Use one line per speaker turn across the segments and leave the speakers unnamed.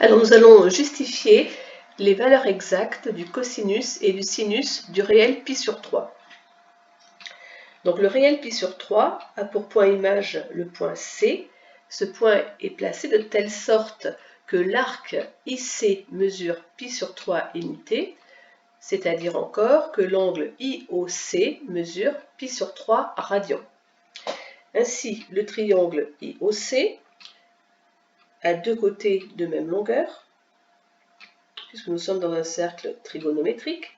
Alors nous allons justifier les valeurs exactes du cosinus et du sinus du réel π sur 3. Donc le réel π sur 3 a pour point image le point C. Ce point est placé de telle sorte que l'arc IC mesure π sur 3 unités, c'est-à-dire encore que l'angle IOC mesure π sur 3 radians. Ainsi, le triangle IOC a deux côtés de même longueur, puisque nous sommes dans un cercle trigonométrique,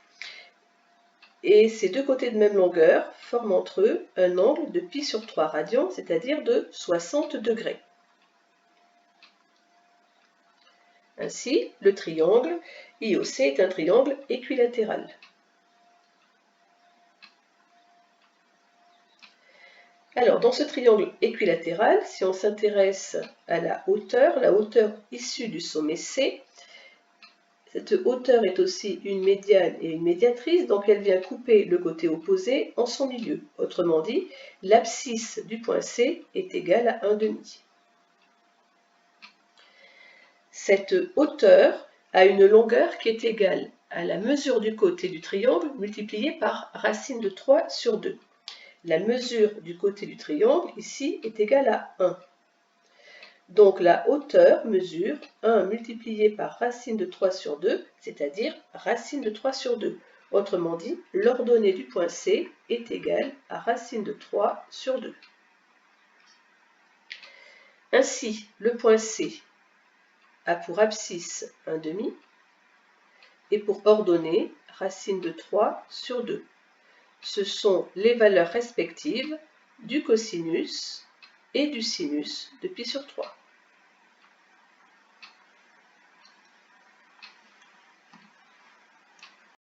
et ces deux côtés de même longueur forment entre eux un angle de π sur 3 radians, c'est-à-dire de 60 degrés. Ainsi, le triangle IOC est un triangle équilatéral. Alors, dans ce triangle équilatéral, si on s'intéresse à la hauteur issue du sommet C, cette hauteur est aussi une médiane et une médiatrice, donc elle vient couper le côté opposé en son milieu. Autrement dit, l'abscisse du point C est égale à 1,5. Cette hauteur a une longueur qui est égale à la mesure du côté du triangle multipliée par racine de 3 sur 2. La mesure du côté du triangle, ici, est égale à 1. Donc la hauteur mesure 1 multiplié par racine de 3 sur 2, c'est-à-dire racine de 3 sur 2. Autrement dit, l'ordonnée du point C est égale à racine de 3 sur 2. Ainsi, le point C a pour abscisse 1,5 et pour ordonnée racine de 3 sur 2. Ce sont les valeurs respectives du cosinus et du sinus de π sur 3.